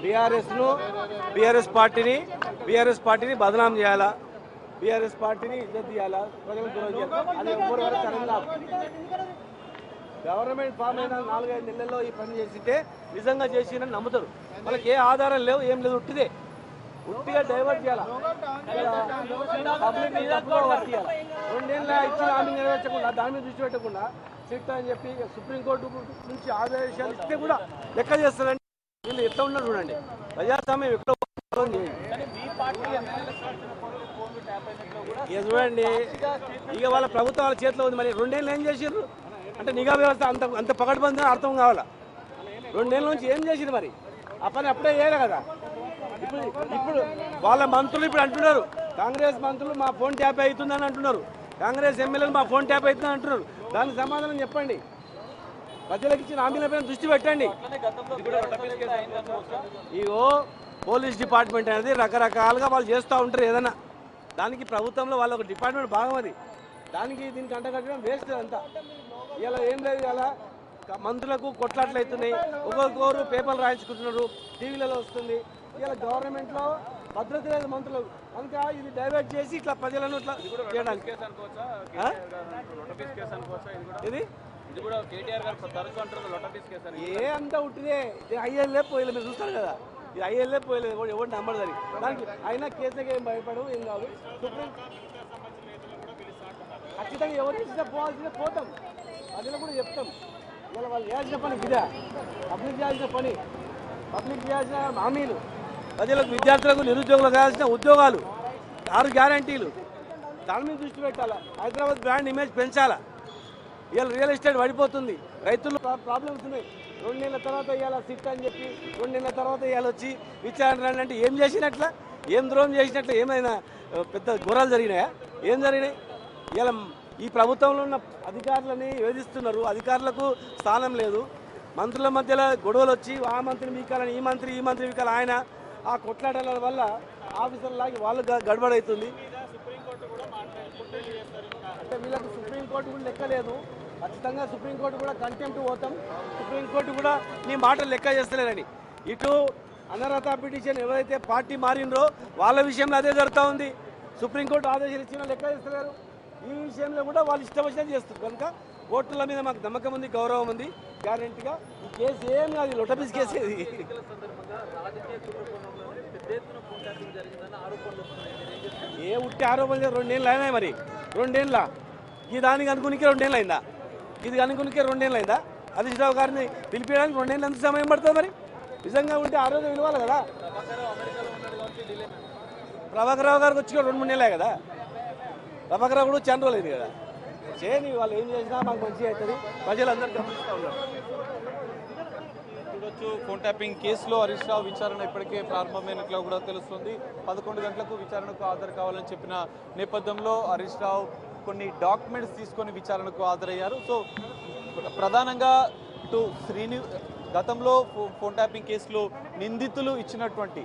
BRS పార్టీని బదనాం చేయాలా, బీఆర్ఎస్ పార్టీని ఇజ్జత్ చేయాలా, ప్రజలకు దూరం చేయాలి. అది ఎవరి వరకు కరెంట్ గవర్నమెంట్ ఫామ్ అయిన 4-5 నెలల్లో ఈ పని చేసింటే నిజంగా చేసిందని నమ్ముతారు. వాళ్ళకి ఏ ఆధారం లేవు, ఏం లేదు, ఉట్టిగా డైవర్ట్ చేయాలి. పబ్లిక్ 2 ఏళ్ళ ఇచ్చిన హామీ నెరవేర్చకుండా దాని మీద దృష్టి పెట్టకుండా సిట్ అని చెప్పి సుప్రీంకోర్టు నుంచి ఆదేశాలు ఇస్తే కూడా లెక్క చేస్తారండి. వీళ్ళు ఎట్లా ఉన్నారు చూడండి. ప్రజాస్వామ్యం ఎక్కడ చూడండి. ఇక వాళ్ళ ప్రభుత్వం వాళ్ళ చేతిలో ఉంది. మరి 2 ఏళ్ళు ఏం చేసారు అంటే నిఘా వ్యవస్థ అంత పకడ్బందీ అర్థం కావాలా. 2 ఏళ్ళ నుంచి ఏం చేసింది మరి? ఆ పని అప్పుడే చేయలే కదా. ఇప్పుడు వాళ్ళ మంత్రులు ఇప్పుడు అంటున్నారు, కాంగ్రెస్ మంత్రులు మా ఫోన్ ట్యాప్ అవుతుందని అంటున్నారు, కాంగ్రెస్ ఎమ్మెల్యేలు మా ఫోన్ ట్యాప్ అవుతుందని అంటున్నారు. దానికి సమాధానం చెప్పండి. ప్రజలకు ఇచ్చిన హామీలపైన దృష్టి పెట్టండి. ఇగో పోలీస్ డిపార్ట్మెంట్ అనేది రకరకాలుగా వాళ్ళు చేస్తూ ఉంటారు ఏదైనా. దానికి ప్రభుత్వంలో వాళ్ళ ఒక డిపార్ట్మెంట్ భాగం అది. దానికి దీనికి అంటగట్టడం వేస్ట్ అంతా. ఇలా ఏం లేదు, ఇలా మంత్రులకు కొట్లాట్లు అవుతున్నాయి, ఒక్కొక్కరు పేపర్లు రాయించుకుంటున్నారు, టీవీలలో వస్తుంది. ఇలా గవర్నమెంట్లో భద్రత లేదు మంత్రులకు, కనుక ఇది డైవర్ట్ చేసి ఇట్లా ప్రజలను ఇట్లా చేయడానికి. ఇది ఏ అంతా ఉట్టిదే. ఇది అయ్యేళ్ళే పోయలే, మీరు చూస్తారు కదా, ఇది అయ్యేళ్ళే పోయలేదు, ఎవరు నమ్మడు దానికి. దానికి అయినా కేసుకి ఏం భయపడవు, ఏం కాదు. సుప్రీం ఖచ్చితంగా ఎవరు ఇచ్చినా పోవాల్సిన పోతాం, ప్రజలు కూడా చెప్తాం. ఇలా వాళ్ళు చేయాల్సిన పని ఇదే, పబ్లిక్ చేయాల్సిన పని, పబ్లిక్ చేయాల్సిన హామీలు, ప్రజలకు విద్యార్థులకు నిరుద్యోగులకు కావాల్సిన ఉద్యోగాలు, 6 గ్యారంటీలు, దాని మీద దృష్టి పెట్టాలా. హైదరాబాద్ బ్రాండ్ ఇమేజ్ పెంచాలా. ఇవాళ రియల్ ఎస్టేట్ పడిపోతుంది, రైతులు ప్రాబ్లమ్స్ ఉన్నాయి. 2 నెలల తర్వాత ఇవాళ సిట్ అని చెప్పి 2 నెలల తర్వాత ఇవాళ వచ్చి విచారణ అంటే ఏం చేసినట్ల, ఏం ద్రోహం చేసినట్ల, ఏమైనా పెద్ద ఘోరాలు జరిగినాయా? ఏం జరిగినాయి? ఇలా ఈ ప్రభుత్వంలో ఉన్న అధికారులని వేధిస్తున్నారు. అధికారులకు స్థానం లేదు. మంత్రుల మధ్యలో గొడవలు వచ్చి ఆ మంత్రిని మీకాలని, ఈ మంత్రి మీకాలని, ఆయన ఆ కొట్లాటల వల్ల ఆఫీసర్లాగి వాళ్ళు గడబడవుతుంది. అంటే వీళ్ళకి సుప్రీంకోర్టు కూడా లెక్కలేదు. ఖచ్చితంగా సుప్రీంకోర్టు కూడా కంటెంప్ట్ పోతాం. సుప్రీంకోర్టు కూడా నీ మాటలు లెక్క చేస్తలేరని. ఇటు అనర్హత పిటిషన్ ఎవరైతే పార్టీ మారినరో వాళ్ళ విషయంలో అదే జరుగుతూ ఉంది. సుప్రీంకోర్టు ఆదేశాలు ఇచ్చినా లెక్క చేస్తలేరు. ఈ విషయంలో కూడా వాళ్ళు ఇష్టం వచ్చినట్టు చేస్తారు. కనుక కోర్టుల మీద మాకు నమ్మకం ఉంది, గౌరవం ఉంది. గ్యారెంటీగా ఈ కేసు ఏం కాదు, లొటపీస్ కేసు ఇది. ఏ ఉట్టి ఆరోపణలు 2 ఏళ్ళు అయినాయి. మరి 2 ఏళ్ళ ఈ దానికి అనుకునికే 2 ఏళ్ళు అయిందా? ఇది అనుకునికే 2 ఏళ్ళు అయిందా? హరీష్ రావు గారిని పిలిపించడానికి 2 ఏళ్ళు ఎంత సమయం పడుతుంది? మరి నిజంగా ఉంటే ఆ రోజు విలువాలి కదా. ప్రభాకర్ రావు గారికి వచ్చి 2-3 నెలలే కదా. ప్రభాకర్ రావు కూడా చాలా రోజులు అయింది కదా. చేయని వాళ్ళు ఏం చేసినా మాకు మంచిగా అవుతుంది. ప్రజలందరూ గమనిస్తూ ఉన్నారు. చూడొచ్చు, ఫోన్ ట్యాపింగ్ కేసులో హరీష్ రావు విచారణ ఇప్పటికే ప్రారంభమైనట్లు కూడా తెలుస్తుంది. 11 గంటలకు విచారణకు హాజరు కావాలని చెప్పిన నేపథ్యంలో హరీష్ రావు కొన్ని డాక్యుమెంట్స్ తీసుకొని విచారణకు హాజరయ్యారు. సో ప్రధానంగా గతంలో ఫోన్ ట్యాపింగ్ కేసులో నిందితులు ఇచ్చినటువంటి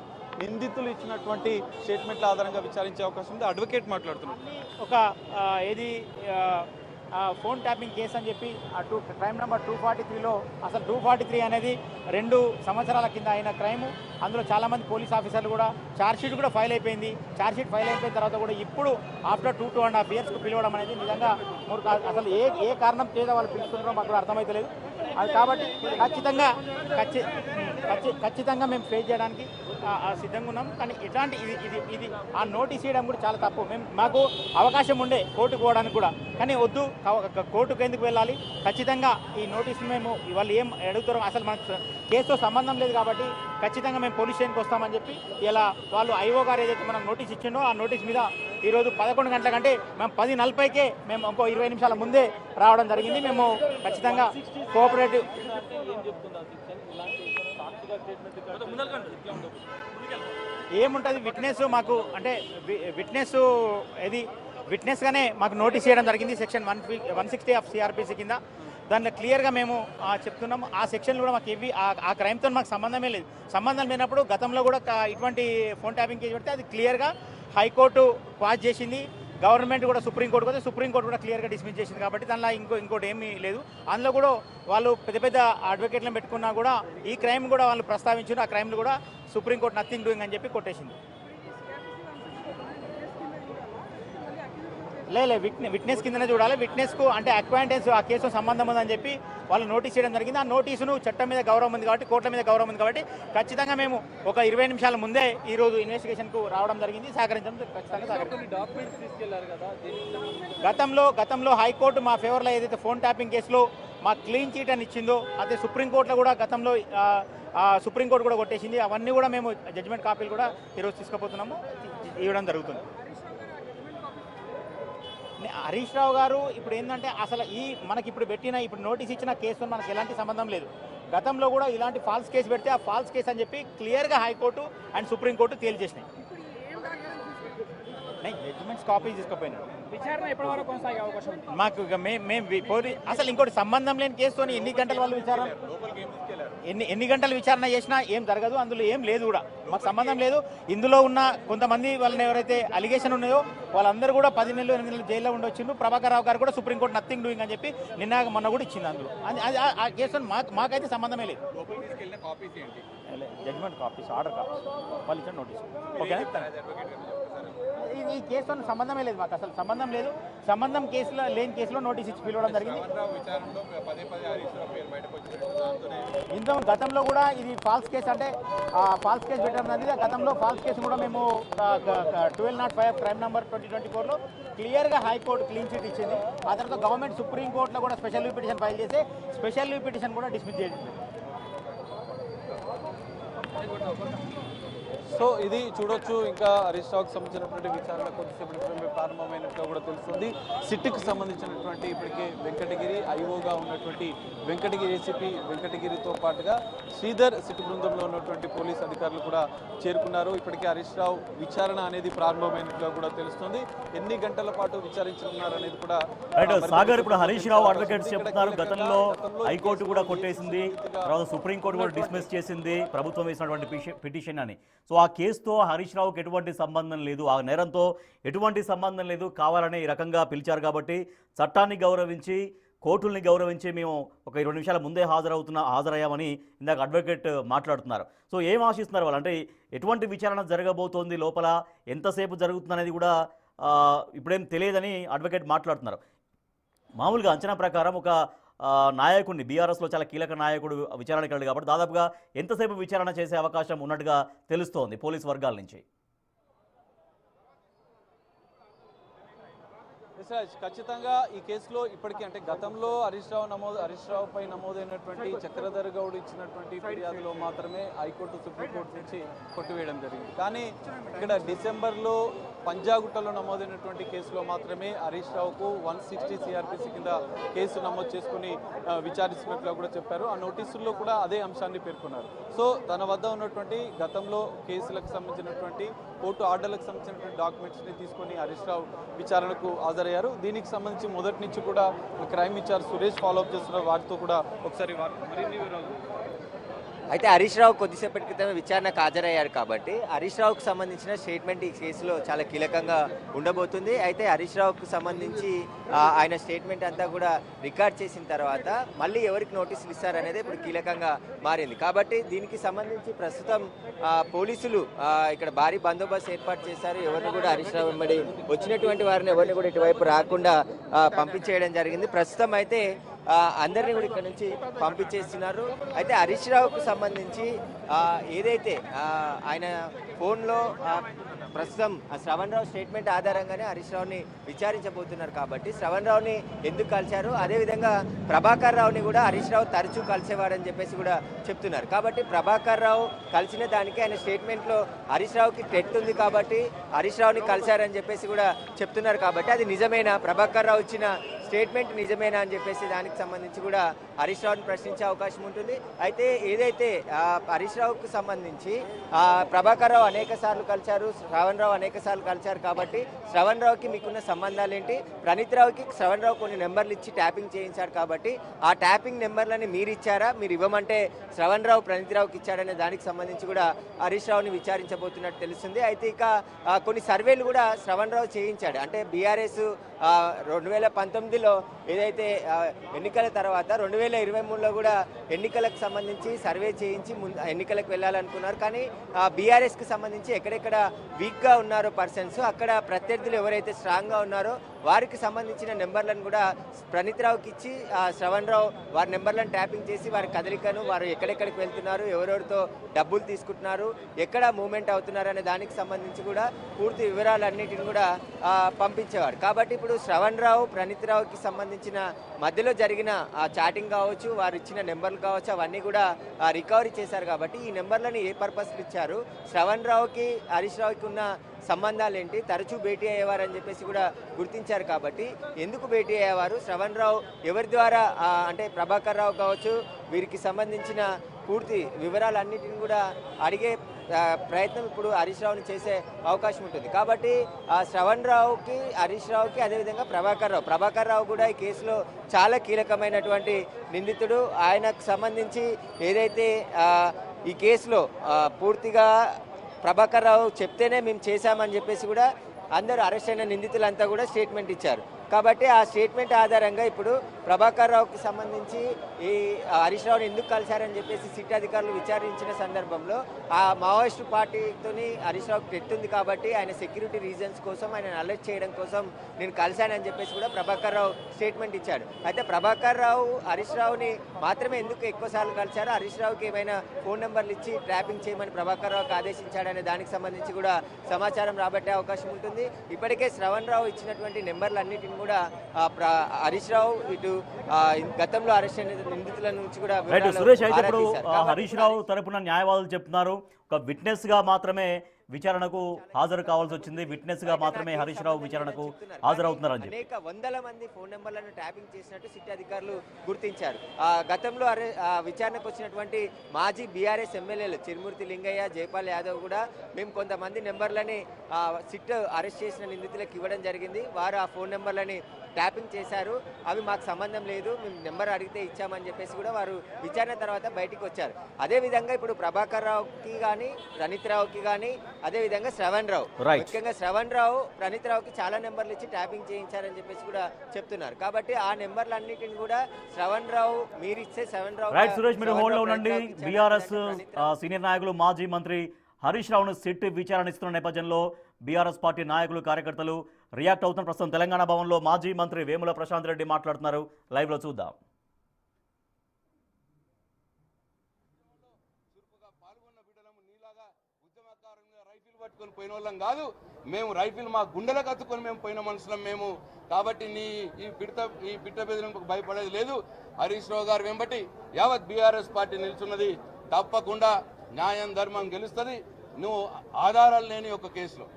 స్టేట్మెంట్ల ఆధారంగా విచారించే అవకాశం ఉంది. అడ్వకేట్ మాట్లాడుతున్నారు. ఫోన్ ట్యాపింగ్ కేసు అని చెప్పి క్రైమ్ నెంబర్ 243లో అసలు 243 అనేది 2 సంవత్సరాల కింద అయిన క్రైము. అందులో చాలామంది పోలీస్ ఆఫీసర్లు కూడా ఛార్జ్షీట్ కూడా ఫైల్ అయిపోయింది. ఛార్జ్షీట్ ఫైల్ అయిపోయిన తర్వాత కూడా ఇప్పుడు ఆఫ్టర్ 2.5 yearsకు పిలవడం అనేది నిజంగా అసలు ఏ కారణం చేత వాళ్ళు పిలుస్తున్నారో మాకు కూడా అర్థమైతలేదు. అది కాబట్టి ఖచ్చితంగా మేము ఫేస్ చేయడానికి సిద్ధంగా ఉన్నాం. కానీ ఇట్లాంటి ఇది ఆ నోటీస్ ఇవ్వడం కూడా చాలా తప్పు. మాకు అవకాశం ఉండే కోర్టుకు పోవడానికి కూడా, కానీ వద్దు, కోర్టుకు ఎందుకు వెళ్ళాలి? ఖచ్చితంగా ఈ నోటీసులు మేము వాళ్ళు ఏం అడుగుతారో అసలు మనకు కేసుతో సంబంధం లేదు కాబట్టి ఖచ్చితంగా మేము పోలీస్ స్టేషన్కి వస్తామని చెప్పి ఇలా వాళ్ళు ఐఓ గారు ఏదైతే మనం నోటీస్ ఇచ్చిండో ఆ నోటీస్ మీద ఈరోజు 11 గంటల కంటే మేము 10:40కే మేము ఇంకో 20 నిమిషాల ముందే రావడం జరిగింది. మేము ఖచ్చితంగా కోఆపరేటివ్ ఏముంటుంది విట్నెస్ మాకు అంటే విట్నెస్గానే మాకు నోటీస్ చేయడం జరిగింది. సెక్షన్ 160 ఆఫ్ సిఆర్పిసి కింద దాంట్లో క్లియర్గా మేము చెప్తున్నాము. ఆ సెక్షన్లు కూడా మాకు ఇవి ఆ క్రైమ్తో మాకు సంబంధం లేనప్పుడు గతంలో కూడా ఇటువంటి ఫోన్ ట్యాపింగ్ కేసు పెడితే అది క్లియర్గా హైకోర్టు క్వాష్ చేసింది. గవర్నమెంట్ కూడా సుప్రీంకోర్టు పోతే సుప్రీంకోర్టు కూడా క్లియర్గా డిస్మిస్ చేసింది కాబట్టి దానిలో ఇంకోటి ఏమీ లేదు. అందులో కూడా వాళ్ళు పెద్ద పెద్ద అడ్వకేట్లను పెట్టుకున్నా కూడా ఈ క్రైమ్ కూడా వాళ్ళు ప్రస్తావించారు. ఆ క్రైమ్లు కూడా సుప్రీంకోర్టు నథింగ్ డూయింగ్ అని చెప్పి కొట్టేసింది. లేదు విట్నెస్ కిందనే చూడాలి. విట్నెస్కు అంటే అక్వైంటెన్స్ ఆ కేసుతో సంబంధం ఉందని చెప్పి వాళ్ళు నోటీస్ చేయడం జరిగింది. ఆ నోటీసును చట్టం మీద గౌరవం ఉంది కాబట్టి, కోర్టుల మీద గౌరవం ఉంది కాబట్టి ఖచ్చితంగా మేము ఒక 20 నిమిషాల ముందే ఈరోజు ఇన్వెస్టిగేషన్కు రావడం జరిగింది. సహకరించడం ఖచ్చితంగా గతంలో హైకోర్టు మా ఫేవర్లో ఏదైతే ఫోన్ ట్యాపింగ్ కేసులో మా క్లీన్ చీట్ అని ఇచ్చిందో అదే సుప్రీంకోర్టులో కూడా గతంలో సుప్రీంకోర్టు కూడా కొట్టేసింది. అవన్నీ కూడా మేము జడ్జిమెంట్ కాపీలు కూడా ఈరోజు తీసుకుపోతున్నాము, ఇవ్వడం జరుగుతుంది. హరీష్ రావు గారు ఇప్పుడు ఏంటంటే అసలు మనకి ఇప్పుడు నోటీస్ ఇచ్చిన కేసుతో మనకు ఎలాంటి సంబంధం లేదు. గతంలో కూడా ఇలాంటి ఫాల్స్ కేసు పెడితే ఆ ఫాల్స్ కేసు అని చెప్పి క్లియర్గా హైకోర్టు అండ్ సుప్రీంకోర్టు తేల్చేసినాయి. జడ్జిమెంట్స్ కాపీ తీసుకుపోయినాడు. విచారణ ఎప్పటి వరకు కొనసాగే అవకాశం ఉంది? మాకు అసలు ఇంకోటి సంబంధం లేని కేసుతో ఎన్ని గంటల వాళ్ళు విచారణ ఎన్ని గంటలు విచారణ చేసినా ఏం జరగదు. అందులో ఏం లేదు కూడా, మాకు సంబంధం లేదు. ఇందులో ఉన్న కొంతమంది వాళ్ళని ఎవరైతే అలిగేషన్ ఉన్నాయో వాళ్ళందరూ కూడా 10 నెలలు 8 నెలలు జైల్లో ఉండొచ్చిండ్రు. ప్రభాకర్ రావు గారు కూడా సుప్రీంకోర్టు నథింగ్ డూయింగ్ అని చెప్పి మొన్న కూడా ఇచ్చింది. అందులో ఆ కేసు మాకైతే సంబంధమే లేదు. జడ్జిమెంట్ కాపీస్, ఆర్డర్ కాపీస్, వాళ్ళు ఇచ్చిన నోటీస్. ఓకే, ఈ కేసుతో సంబంధమే లేదు, మాకు అసలు సంబంధం లేదు. సంబంధం లేని కేసులో నోటీస్ ఇచ్చి పిలవడం జరిగింది. ఇంత గతంలో కూడా ఇది ఫాల్స్ కేసు అంటే ఫాల్స్ కేసు పెట్టడం జరిగింది. గతంలో ఫాల్స్ కేసు కూడా మేము 1205 క్రైమ్ నంబర్ 2024లో క్లియర్గా హైకోర్టు క్లీన్ చిట్ ఇచ్చింది. ఆ తర్వాత గవర్నమెంట్ సుప్రీంకోర్టులో కూడా స్పెషల్ లీవ్ పిటిషన్ ఫైల్ చేసి స్పెషల్ లీవ్ పిటిషన్ కూడా డిస్మిస్ చేసింది. సో ఇది చూడొచ్చు. ఇంకా హరీష్ రావుకి సంబంధించినటువంటి విచారణ కొద్దిసేపు ప్రారంభమైనట్టుగా కూడా తెలుస్తుంది. సిట్కి సంబంధించినటువంటి ఇప్పటికే వెంకటగిరి ఐఓగా ఉన్నటువంటి వెంకటగిరి ఏసీపీ వెంకటగిరితో పాటుగా శ్రీధర్ సిట్ బృందంలో ఉన్నటువంటి పోలీస్ అధికారులు కూడా చేరుకున్నారు. ఇప్పటికే హరీష్ రావు విచారణ అనేది ప్రారంభమైనట్టుగా కూడా తెలుస్తుంది. ఎన్ని గంటల పాటు విచారించనున్నారు అనేది కూడా సాగర్ ఇప్పుడు హరీష్ రావు అడ్వకేట్స్ చెప్తున్నారు. గతంలో హైకోర్టు కూడా కొట్టేసింది, తర్వాత సుప్రీంకోర్టు కూడా డిస్మిస్ చేసింది ప్రభుత్వం వేసినటువంటి పిటిషన్ అని. సో ఆ కేసుతో హరీష్ రావుకి ఎటువంటి సంబంధం లేదు, ఆ నేరంతో ఎటువంటి సంబంధం లేదు. కావాలని ఈ రకంగా పిలిచారు కాబట్టి చట్టాన్ని గౌరవించి కోర్టుల్ని గౌరవించి మేము ఒక 20 నిమిషాల ముందే హాజరయ్యామని ఇందాక అడ్వకేట్ మాట్లాడుతున్నారు. సో ఏం ఆశిస్తున్నారు వాళ్ళు, అంటే ఎటువంటి విచారణ జరగబోతోంది, లోపల ఎంతసేపు జరుగుతుంది అనేది కూడా ఇప్పుడేం తెలియదని అడ్వకేట్ మాట్లాడుతున్నారు. మామూలుగా అంచనా ప్రకారం ఒక నాయకుడిని బీఆర్ఎస్లో చాలా కీలక నాయకుడు విచారణకి వెళ్ళాడు కాబట్టి దాదాపుగా ఎంతసేపు విచారణ చేసే అవకాశం ఉన్నట్టుగా తెలుస్తోంది పోలీస్ వర్గాల నుంచి. ఖచ్చితంగా ఈ కేసులో ఇప్పటికీ అంటే గతంలో హరీష్ రావుపై నమోదైనటువంటి చక్రధర్ గౌడ్ ఇచ్చినటువంటి ఫిర్యాదులో మాత్రమే హైకోర్టు సుప్రీంకోర్టు నుంచి కొట్టివేయడం జరిగింది. కానీ ఇక్కడ డిసెంబర్లో పంజాగుట్టలో నమోదైనటువంటి కేసులో మాత్రమే హరీష్ రావుకు 160 CRPC కింద కేసు నమోదు చేసుకుని విచారిస్తున్నట్లు కూడా చెప్పారు. ఆ నోటీసుల్లో కూడా అదే అంశాన్ని పేర్కొన్నారు. సో తన వద్ద ఉన్నటువంటి గతంలో కేసులకు సంబంధించినటువంటి కోర్టు ఆర్డర్లకు సంబంధించినటువంటి డాక్యుమెంట్స్ని తీసుకొని హరీష్ రావు విచారణకు హాజరయ్యారు. దీనికి సంబంధించి మొదటి నుంచి కూడా క్రైమ్ ఇన్ఛార్జ్ సురేష్ ఫాలోఅప్ చేస్తున్నారు. వారితో కూడా ఒకసారి మరిన్ని వివరాలు. అయితే హరీష్ రావు కొద్దిసేపటి క్రితమే విచారణకు హాజరయ్యారు కాబట్టి హరీష్ రావుకు సంబంధించిన స్టేట్మెంట్ ఈ కేసులో చాలా కీలకంగా ఉండబోతుంది. అయితే హరీష్ రావుకు సంబంధించి ఆయన స్టేట్మెంట్ అంతా కూడా రికార్డ్ చేసిన తర్వాత మళ్ళీ ఎవరికి నోటీసులు ఇస్తారనేది ఇప్పుడు కీలకంగా మారింది. కాబట్టి దీనికి సంబంధించి ప్రస్తుతం పోలీసులు ఇక్కడ భారీ బందోబస్తు ఏర్పాటు చేశారు. ఎవరిని కూడా హరీష్ రావు వెంబడి వచ్చినటువంటి వారిని ఎవరిని కూడా ఇటువైపు రాకుండా పంపించేయడం జరిగింది. ప్రస్తుతం అయితే అందరినీ కూడా ఇక్కడ నుంచి పంపించేస్తున్నారు. అయితే హరీష్ రావుకు సంబంధించి ఏదైతే ఆయన ఫోన్లో ప్రస్తుతం శ్రవణ్ రావు స్టేట్మెంట్ ఆధారంగానే హరీష్ రావుని విచారించబోతున్నారు. కాబట్టి శ్రవణ్ రావుని ఎందుకు కలిశారు, అదేవిధంగా ప్రభాకర్ రావుని కూడా హరీష్ రావు తరచూ కలిసేవాడని చెప్పేసి కూడా చెప్తున్నారు. కాబట్టి ప్రభాకర్ రావు కలిసిన దానికి ఆయన స్టేట్మెంట్లో హరీష్ రావుకి థ్రెట్ ఉంది కాబట్టి హరీష్ రావుని కలిశారని చెప్పేసి కూడా చెప్తున్నారు. కాబట్టి అది నిజమేనా, ప్రభాకర్ రావు ఇచ్చిన స్టేట్మెంట్ నిజమేనా అని చెప్పేసి దానికి సంబంధించి కూడా హరీష్ రావుని ప్రశ్నించే అవకాశం ఉంటుంది. అయితే ఏదైతే హరీష్ రావుకు సంబంధించి ప్రభాకర్ రావు అనేక సార్లు కలిశారు, శ్రవణ్ రావు అనేక సార్లు కలిశారు కాబట్టి శ్రవణ్ రావుకి మీకున్న సంబంధాలు ఏంటి, ప్రణీత్ రావుకి శ్రవణ్ రావు కొన్ని నెంబర్లు ఇచ్చి ట్యాపింగ్ చేయించాడు కాబట్టి ఆ ట్యాపింగ్ నెంబర్లని మీరు ఇచ్చారా, మీరు ఇవ్వమంటే శ్రవణ్ రావు ప్రణీత్ రావుకి ఇచ్చాడనే దానికి సంబంధించి కూడా హరీష్ రావుని విచారించబోతున్నట్టు తెలుస్తుంది. అయితే ఇక కొన్ని సర్వేలు కూడా శ్రవణ్ రావు చేయించాడు. అంటే బీఆర్ఎస్ 2019లో ఏదైతే ఎన్నికల తర్వాత 2023లో కూడా ఎన్నికలకు సంబంధించి సర్వే చేయించి ఎన్నికలకు వెళ్ళాలనుకున్నారు. కానీ బీఆర్ఎస్కి సంబంధించి ఎక్కడెక్కడ వీక్గా ఉన్నారో పర్సన్స్, అక్కడ ప్రత్యర్థులు ఎవరైతే స్ట్రాంగ్గా ఉన్నారో వారికి సంబంధించిన నెంబర్లను కూడా ప్రణీత్ రావుకి ఇచ్చి శ్రవణ్ రావు వారి నెంబర్లను ట్యాపింగ్ చేసి వారి కదలికను, వారు ఎక్కడెక్కడికి వెళ్తున్నారు, ఎవరెవరితో డబ్బులు తీసుకుంటున్నారు, ఎక్కడ మూవ్మెంట్ అవుతున్నారు అనే దానికి సంబంధించి కూడా పూర్తి వివరాలన్నిటిని కూడా పంపించేవారు. కాబట్టి ఇప్పుడు శ్రవణ్ రావు ప్రణీత్ రావుకి సంబంధించిన మధ్యలో జరిగిన చాటింగ్ కావచ్చు, వారు ఇచ్చిన నెంబర్లు కావచ్చు, అవన్నీ కూడా రికవరీ చేశారు. కాబట్టి ఈ నెంబర్లను ఏ పర్పస్కి ఇచ్చారు, శ్రవణ్ రావుకి హరీష్ రావుకి ఉన్న సంబంధాలు ఏంటి, తరచూ భేటీ అయ్యేవారు అని చెప్పేసి కూడా గుర్తించారు. కాబట్టి ఎందుకు భేటీ అయ్యేవారు, శ్రవణ్ రావు ఎవరి ద్వారా అంటే ప్రభాకర్ రావు కావచ్చు, వీరికి సంబంధించిన పూర్తి వివరాలన్నిటిని కూడా అడిగే ప్రయత్నం ఇప్పుడు హరీష్ రావుని చేసే అవకాశం ఉంటుంది. కాబట్టి శ్రవణ్ రావుకి, హరీష్ రావుకి, అదేవిధంగా ప్రభాకర్ రావు కూడా ఈ కేసులో చాలా కీలకమైనటువంటి నిందితుడు. ఆయనకు సంబంధించి ఏదైతే ఈ కేసులో పూర్తిగా ప్రభాకర్ రావు చెప్తేనే మేము చేశామని చెప్పేసి కూడా అందరూ అరెస్ట్ అయిన నిందితులంతా కూడా స్టేట్మెంట్ ఇచ్చారు. కాబట్టి ఆ స్టేట్మెంట్ ఆధారంగా ఇప్పుడు ప్రభాకర్ రావుకి సంబంధించి ఈ హరీష్ రావుని ఎందుకు కలిశారని చెప్పేసి సిట్ అధికారులు విచారించిన సందర్భంలో ఆ మావోయిస్టు పార్టీతోని హరీష్ రావుకి పెట్టుంది కాబట్టి ఆయన సెక్యూరిటీ రీజన్స్ కోసం, ఆయన అలర్ట్ చేయడం కోసం నేను కలిశానని చెప్పేసి కూడా ప్రభాకర్ రావు స్టేట్మెంట్ ఇచ్చాడు. అయితే ప్రభాకర్ రావు హరీష్ రావుని మాత్రమే ఎందుకు ఎక్కువసార్లు కలిశారో, హరీష్ రావుకి ఏమైనా ఫోన్ నెంబర్లు ఇచ్చి ట్రాపింగ్ చేయమని ప్రభాకర్ రావుకి ఆదేశించాడనే దానికి సంబంధించి కూడా సమాచారం రాబట్టే అవకాశం ఉంటుంది. ఇప్పటికే శ్రవణ్ రావు ఇచ్చినటువంటి నెంబర్లన్నిటిని కూడా హరీష్ రావు ఇటు గతంలో అరెస్ట్ అయిన నిందితుల నుంచి కూడా సురేష్, అయితే ఇప్పుడు హరీష్ రావు తరపున న్యాయవాదులు చెప్తున్నారు ఒక విట్నెస్ గా మాత్రమే విచారణకు హాజరు కావాల్సి వచ్చింది, విట్నెస్ గా మాత్రమే హరీష్ రావు విచారణకు హాజరవుతున్నారని చెప్పి అనేక వందల మంది ఫోన్ నెంబర్లను ట్యాపింగ్ చేసినట్టు సిట్ అధికారులు గుర్తించారు. గతంలో విచారణకు వచ్చినటువంటి మాజీ బీఆర్ఎస్ ఎమ్మెల్యేలు చిరుమూర్తి లింగయ్య, జైపాల్ యాదవ్ కూడా మేము కొంతమంది నెంబర్లని సిట్ అరెస్ట్ చేసిన నిందితులకు ఇవ్వడం జరిగింది, వారు ఆ ఫోన్ నెంబర్లని ట్యాపింగ్ చేశారు, అవి మాకు సంబంధం లేదు, మేము నెంబర్ అడిగితే ఇచ్చామని చెప్పేసి కూడా వారు విచారణ తర్వాత బయటికి వచ్చారు. అదేవిధంగా ఇప్పుడు ప్రభాకర్ రావుకి కానీ, ప్రణీత్ రావుకి కానీ, అదేవిధంగా శ్రవణ్ రావు, ముఖ్యంగా శ్రవణ్ రావు ప్రణీత్ రావుకి చాలా నెంబర్లు ఇచ్చి ట్యాపింగ్ చేయించారని చెప్పేసి కూడా చెప్తున్నారు. కాబట్టి ఆ నెంబర్లన్నిటిని కూడా శ్రవణ్ రావు మీరిస్తే శ్రవణ్ రావు. రైట్ సురేష్, మీరు హోల్డ్ లో ఉండండి. బీఆర్ఎస్ సీనియర్ నాయకులు మాజీ మంత్రి హరీష్ రావును సిట్ విచారణ ఇస్తున్న నేపథ్యంలో బీఆర్ఎస్ పార్టీ నాయకులు, కార్యకర్తలు రియాక్ట్ అవుతున్న ప్రస్తుతం తెలంగాణ భవన్లో మాజీ మంత్రి వేముల ప్రశాంత్ రెడ్డి మాట్లాడుతున్నారు. లైవ్లో చూద్దాం. రైఫిల్ పట్టుకొని పోయిన వాళ్ళం కాదు మేము, రైఫిల్ మా గుండెలకు కత్తుకొని మేము పోయిన మనుషులం మేము. కాబట్టి ఈ పిట్ట బెదిరింపుకు భయపడేది లేదు. హరీష్ రావు గారు వెంబటి యావత్ బీఆర్ఎస్ పార్టీ నిల్చున్నది. తప్పకుండా న్యాయం ధర్మం గెలుస్తుంది. నువ్వు ఆధారాలు లేని ఒక కేసులో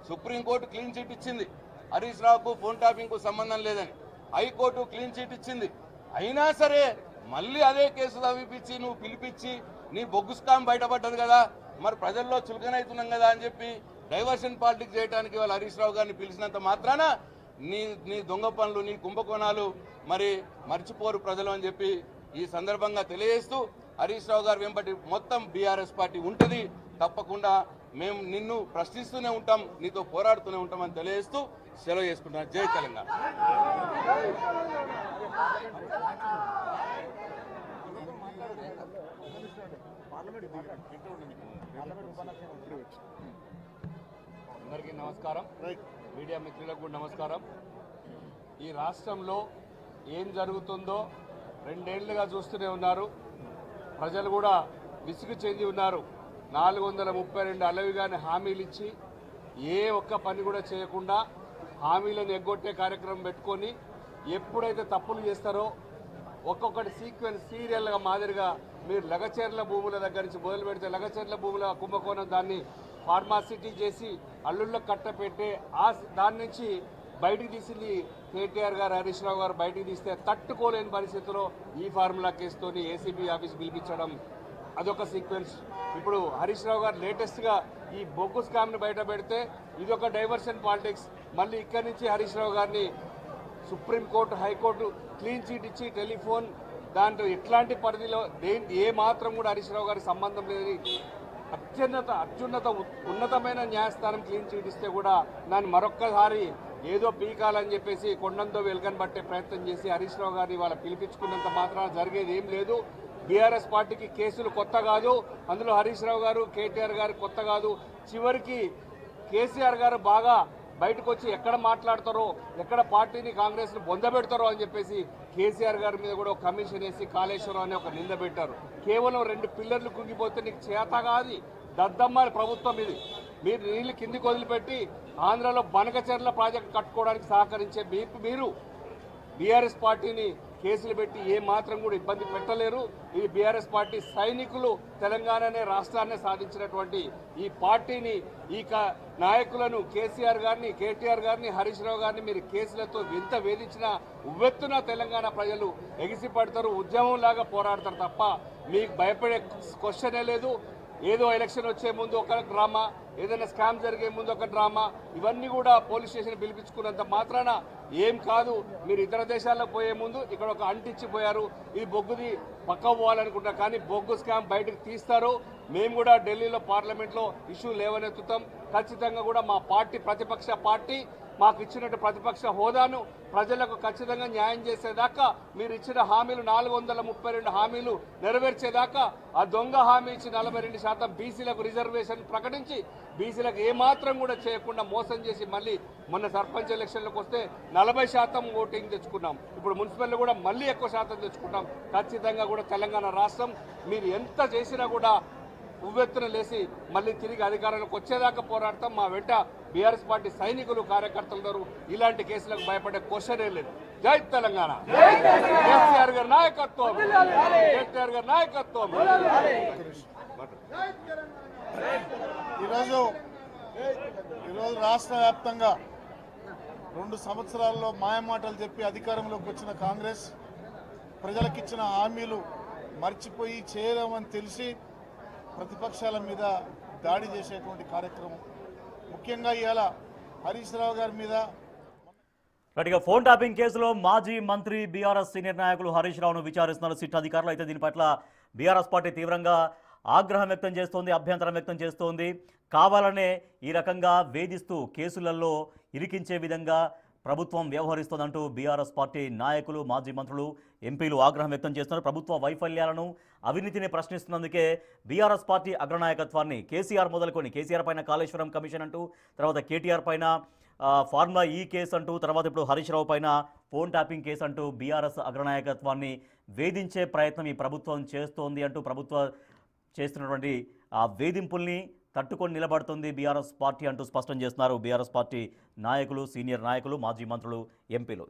సుప్రీంకోర్టు క్లీన్ చిట్ ఇచ్చింది, హరీష్ రావుకు ఫోన్ ట్యాపింగ్కు సంబంధం లేదని. హైకోర్టు క్లీన్ చిట్ ఇచ్చింది. అయినా సరే మళ్ళీ అదే కేసు తవ్విపించి నువ్వు పిలిపించి నీ బొగ్గు స్కామ్ బయటపడ్డది కదా, మరి ప్రజల్లో చులకనవుతున్నాం కదా అని చెప్పి డైవర్షన్ పాలిటిక్స్ చేయడానికి వాళ్ళు హరీష్ రావు గారిని పిలిచినంత మాత్రాన నీ దొంగ పనులు, నీ కుంభకోణాలు మరి మర్చిపోరు ప్రజలు అని చెప్పి ఈ సందర్భంగా తెలియజేస్తూ హరీష్ రావు గారు వెంబటి మొత్తం బీఆర్ఎస్ పార్టీ ఉంటుంది. తప్పకుండా మేము నిన్ను ప్రశ్నిస్తూనే ఉంటాం, నీతో పోరాడుతూనే ఉంటామని తెలియజేస్తూ సెలవు చేసుకుంటున్నాను. జై తెలంగాణ. అందరికీ నమస్కారం, మీడియా మిత్రులకు కూడా నమస్కారం. ఈ రాష్ట్రంలో ఏం జరుగుతుందో 2 ఏళ్లుగా చూస్తూనే ఉన్నారు. ప్రజలు కూడా విసుగు చెంది ఉన్నారు. 432 అలవిగానే హామీలు ఇచ్చి ఏ ఒక్క పని కూడా చేయకుండా హామీలను ఎగ్గొట్టే కార్యక్రమం పెట్టుకొని ఎప్పుడైతే తప్పులు చేస్తారో ఒక్కొక్కటి సీక్వెన్స్ సీరియల్గా మాదిరిగా మీరు లగచర్ల భూముల దగ్గర నుంచి మొదలు పెడితే లగచర్ల భూముల కుంభకోణం దాన్ని ఫార్మాసిటీ చేసి అల్లుళ్ళకు కట్టపెట్టే దాని నుంచి బయటికి తీసింది కేటీఆర్ గారు, హరీష్ రావు గారు బయటికి తీస్తే తట్టుకోలేని పరిస్థితిలో ఈ ఫార్ములా కేసుతోని ఏసీబీ ఆఫీస్ పిలిపించడం అదొక సీక్వెన్స్. ఇప్పుడు హరీష్ రావు గారు లేటెస్ట్గా ఈ బొగ్గు స్కామ్ని బయట పెడితే ఇదొక డైవర్షన్ పాలిటిక్స్. మళ్ళీ ఇక్కడి నుంచి హరీష్ రావు గారిని సుప్రీంకోర్టు, హైకోర్టు క్లీన్ చీట్ ఇచ్చి టెలిఫోన్ దాంట్లో ఎట్లాంటి పరిధిలో ఏ మాత్రం కూడా హరీష్ రావు గారికి సంబంధం లేని ఉన్నతమైన న్యాయస్థానం క్లీన్ చీట్ ఇస్తే కూడా దాన్ని మరొక్కసారి ఏదో పీకాలని చెప్పేసి కొండంతో వెలుగని పట్టే ప్రయత్నం చేసి హరీష్ రావు గారిని వాళ్ళ పిలిపించుకున్నంత మాత్రాన జరిగేది ఏం లేదు. బీఆర్ఎస్ పార్టీకి కేసులు కొత్త కాదు, అందులో హరీష్ రావు గారు, కేటీఆర్ గారు కొత్త కాదు. చివరికి కేసీఆర్ గారు బాగా బయటకు వచ్చి ఎక్కడ మాట్లాడతారో, ఎక్కడ పార్టీని కాంగ్రెస్ను బొందబెడతారో అని చెప్పేసి కేసీఆర్ గారి మీద కూడా ఒక కమిషన్ వేసి కాళేశ్వరం అనే ఒక నింద పెట్టారు. కేవలం 2 పిల్లర్లు కుంగిపోతే నీకు చేత కాదు, దద్దమ్మ ప్రభుత్వం ఇది. మీరు నీళ్లు కిందికి వదిలిపెట్టి ఆంధ్రాలో బనకచెర్ల ప్రాజెక్టు కట్టుకోవడానికి సహకరించే మీరు బీఆర్ఎస్ పార్టీని కేసులు పెట్టి ఏ మాత్రం కూడా ఇబ్బంది పెట్టలేరు. ఈ బీఆర్ఎస్ పార్టీ సైనికులు తెలంగాణనే రాష్ట్రాన్ని సాధించినటువంటి ఈ పార్టీని, ఈ నాయకులను కేసీఆర్ గారిని, కేటీఆర్ గారిని, హరీష్ రావు గారిని మీరు కేసులతో ఎంత వేధించినా ఉవ్వెత్తున తెలంగాణ ప్రజలు ఎగిసిపడతారు, ఉద్యమంలాగా పోరాడతారు తప్ప మీకు భయపడే క్వశ్చనే లేదు. ఏదో ఎలక్షన్ వచ్చే ముందు ఒక డ్రామా, ఏదైనా స్కామ్ జరిగే ముందు ఒక డ్రామా, ఇవన్నీ కూడా పోలీస్ స్టేషన్ పిలిపించుకున్నంత మాత్రాన ఏం కాదు. మీరు ఇతర దేశాల్లో పోయే ముందు ఇక్కడ ఒక అంటిచ్చిపోయారు, ఇది బొగ్గుది పక్క పోవాలనుకుంటారు, కానీ బొగ్గు స్కామ్ బయటకు తీస్తారు. మేము కూడా ఢిల్లీలో పార్లమెంట్లో ఇష్యూ లేవనెత్తుతాం. ఖచ్చితంగా కూడా మా పార్టీ ప్రతిపక్ష పార్టీ మాకు ఇచ్చినట్టు ప్రతిపక్ష హోదాను ప్రజలకు ఖచ్చితంగా న్యాయం చేసేదాకా, మీరు ఇచ్చిన హామీలు 432 హామీలు నెరవేర్చేదాకా, ఆ దొంగ హామీ ఇచ్చి 42% బీసీలకు రిజర్వేషన్ ప్రకటించి బీసీలకు ఏమాత్రం కూడా చేయకుండా మోసం చేసి మళ్ళీ మొన్న సర్పంచ్ ఎలక్షన్లకు వస్తే 40% ఓటింగ్ తెచ్చుకున్నాం. ఇప్పుడు మున్సిపల్లో కూడా మళ్ళీ ఎక్కువ శాతం తెచ్చుకుంటాం. ఖచ్చితంగా కూడా తెలంగాణ రాష్ట్రం మీరు ఎంత చేసినా కూడా ఉవ్వెత్తున లేసి మళ్ళీ తిరిగి అధికారంలోకి వచ్చేదాకా పోరాడతాం. మా వెంట బీఆర్ఎస్ పార్టీ సైనికులు, కార్యకర్తలు ఉన్నారు. ఇలాంటి కేసులకు భయపడే క్వశ్చనే లేదు. జై తెలంగాణ, కేసీఆర్ గారి నాయకత్వం, కేటీఆర్ గారి నాయకత్వం. ఈరోజు రాష్ట్ర వ్యాప్తంగా 2 సంవత్సరాల్లో మాయమాటలు చెప్పి అధికారంలోకి వచ్చిన కాంగ్రెస్ ప్రజలకిచ్చిన హామీలు మర్చిపోయి చేయలేమని తెలిసి ప్రతిపక్షాల మీద దాడి చేసేటువంటి కార్యక్రమం. ముఖ్యంగా ఇవాళ హరీష్ రావు గారి మీద గట్టిగా ఫోన్ ట్యాపింగ్ కేసులో మాజీ మంత్రి బీఆర్ఎస్ సీనియర్ నాయకులు హరీష్ రావును విచారిస్తున్నారు సిట్ అధికారులు. అయితే దీని పట్ల బీఆర్ఎస్ పార్టీ తీవ్రంగా ఆగ్రహం వ్యక్తం చేస్తోంది, అభ్యంతరం వ్యక్తం చేస్తోంది. కావాలనే ఈ రకంగా వేధిస్తూ కేసులలో ఇరికించే విధంగా ప్రభుత్వం వ్యవహరిస్తోందంటూ బీఆర్ఎస్ పార్టీ నాయకులు, మాజీ మంత్రులు, ఎంపీలు ఆగ్రహం వ్యక్తం చేస్తున్నారు. ప్రభుత్వ వైఫల్యాలను, అవినీతిని ప్రశ్నిస్తున్నందుకే బీఆర్ఎస్ పార్టీ అగ్రనాయకత్వాన్ని కేసీఆర్ మొదలుకొని, కేసీఆర్ పైన కాళేశ్వరం కమిషన్ అంటూ, తర్వాత కేటీఆర్ పైన ఫార్ములా ఈ కేసు అంటూ, తర్వాత ఇప్పుడు హరీష్ రావు పైన ఫోన్ ట్యాపింగ్ కేసు అంటూ బీఆర్ఎస్ అగ్రనాయకత్వాన్ని వేధించే ప్రయత్నం ఈ ప్రభుత్వం చేస్తోంది అంటూ ప్రభుత్వం చేస్తున్నటువంటి ఆ వేధింపుల్ని తట్టుకొని నిలబడుతుంది బీఆర్ఎస్ పార్టీ అంటూ స్పష్టం చేస్తున్నారు బీఆర్ఎస్ పార్టీ నాయకులు, సీనియర్ నాయకులు, మాజీ మంత్రులు, ఎంపీలు.